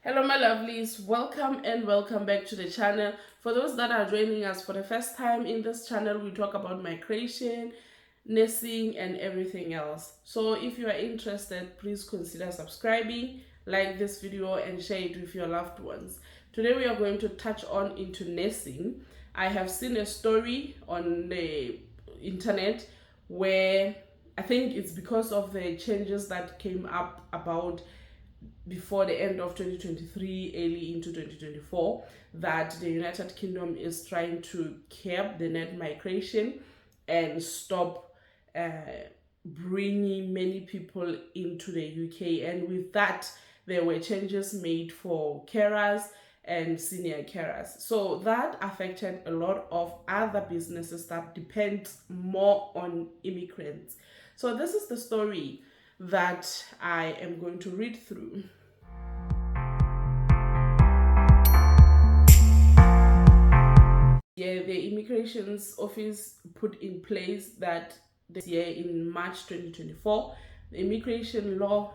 Hello my lovelies, welcome and welcome back to the channel. For those that are joining us for the first time in this channel, we talk about migration, nursing and everything else. So if you are interested, please consider subscribing, like this video and share it with your loved ones. Today we are going to touch on into nursing. I have seen a story on the internet where I think it's because of the changes that came up about before the end of 2023, early into 2024, that the United Kingdom is trying to curb the net migration and stop bringing many people into the UK. And with that, there were changes made for carers and senior carers. So that affected a lot of other businesses that depend more on immigrants. So this is the story that I am going to read through. Yeah, the immigrations office put in place that this year in March 2024, the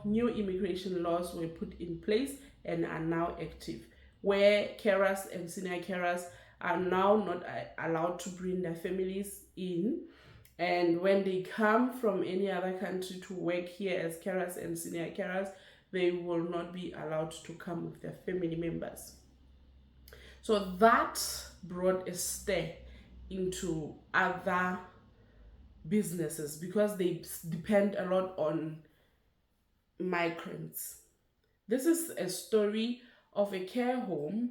new immigration laws were put in place and are now active, where carers and senior carers are now not allowed to bring their families in. And when they come from any other country to work here as carers and senior carers, they will not be allowed to come with their family members. So that brought a stir into other businesses because they depend a lot on migrants. This is a story of a care home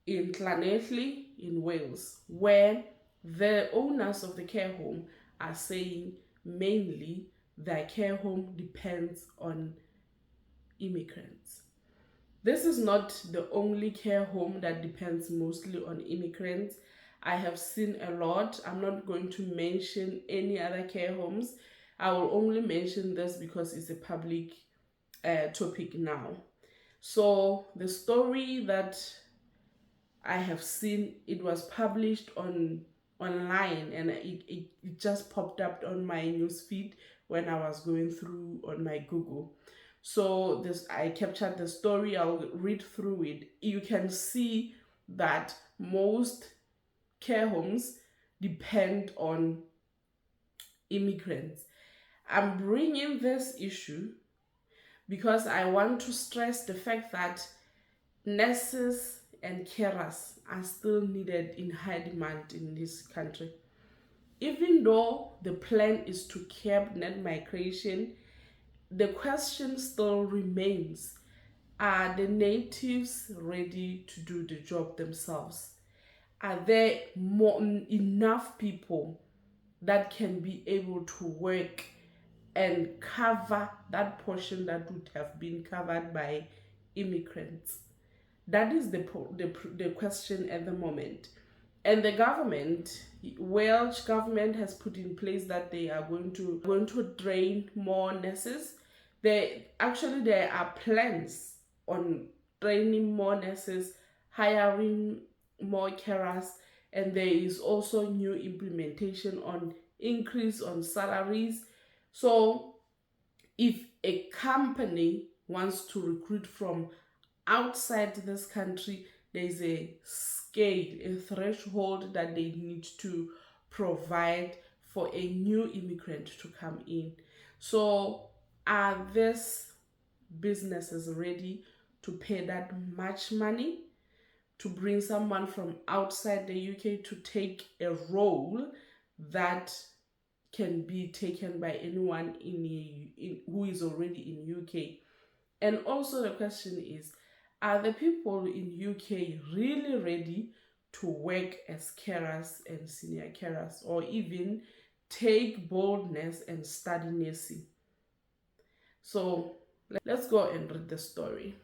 in Llanelli in Wales, where the owners of the care home are saying mainly their care home depends on immigrants. This is not the only care home that depends mostly on immigrants. I have seen a lot. I'm not going to mention any other care homes. I will only mention this because it's a public topic now. So the story that I have seen, it was published online and it just popped up on my news feed when I was going through on my Google. So I captured the story. I'll read through it. You can see that most care homes depend on immigrants. I'm bringing this issue because I want to stress the fact that nurses and carers are still needed in high demand in this country. Even though the plan is to curb net migration, the question still remains, are the natives ready to do the job themselves? Are there enough people that can be able to work and cover that portion that would have been covered by immigrants? That is the question at the moment. And the government, Welsh government, has put in place that they are going to train more nurses. There are plans on training more nurses, hiring more carers, and there is also new implementation on increase on salaries. So if a company wants to recruit from outside this country, there's a scale, a threshold that they need to provide for a new immigrant to come in. So are these businesses ready to pay that much money to bring someone from outside the UK to take a role that can be taken by anyone who is already in UK? And also the question is, are the people in UK really ready to work as carers and senior carers, or even take boldness and study nursing? So let's go and read the story.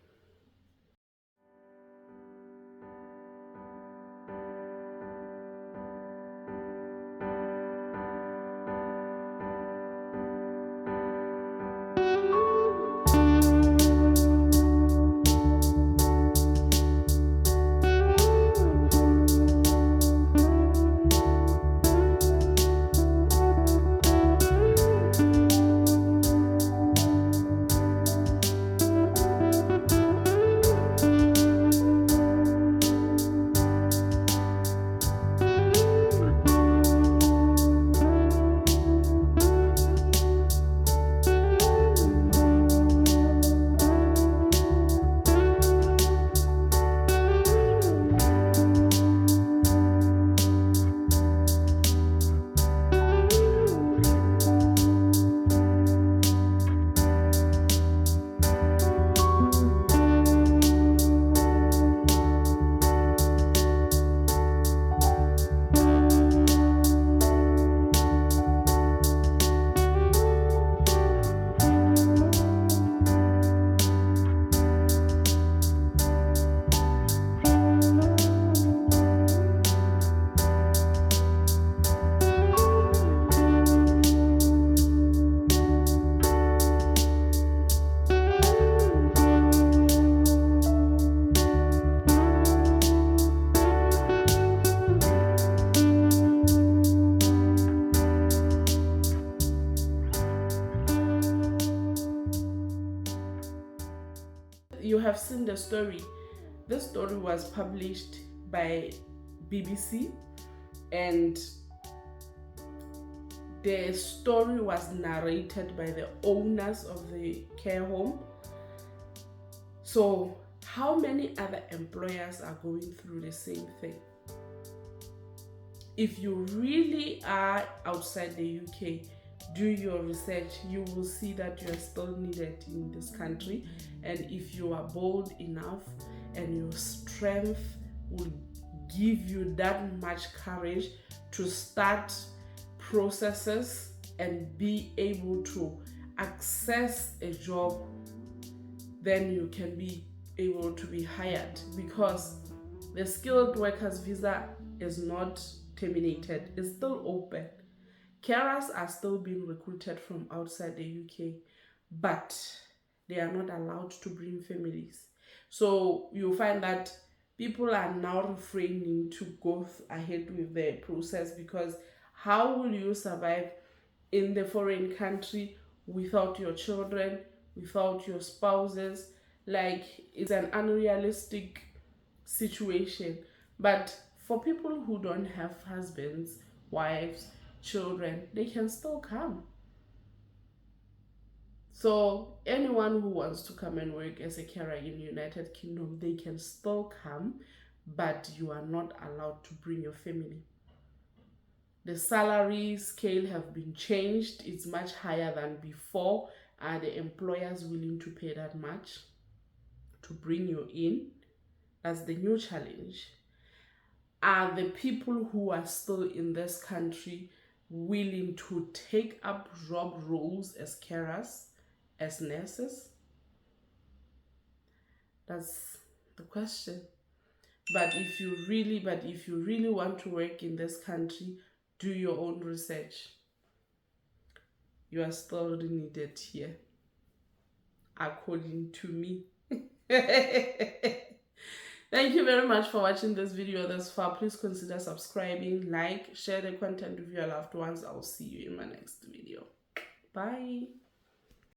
have seen the story. This story was published by BBC, and the story was narrated by the owners of the care home. So how many other employers are going through the same thing? If you really are outside the UK, do your research. You will see that you are still needed in this country, and if you are bold enough and your strength will give you that much courage to start processes and be able to access a job, then you can be able to be hired, because the skilled workers visa is not terminated, it's still open. Carers are still being recruited from outside the UK, but they are not allowed to bring families. So you'll find that people are now refraining to go ahead with the process, because how will you survive in the foreign country without your children, without your spouses? Like, it's an unrealistic situation. But for people who don't have husbands, wives, children, they can still come. So anyone who wants to come and work as a carer in the United Kingdom, they can still come, but you are not allowed to bring your family. The salary scale have been changed. It's much higher than before. Are the employers willing to pay that much to bring you in? That's the new challenge. Are the people who are still in this country willing to take up job roles as carers, as nurses? That's the question. But if you really want to work in this country, do your own research. You are still needed here, according to me. Thank you very much for watching this video thus far. Please consider subscribing, like, share the content with your loved ones. I'll see you in my next video. Bye.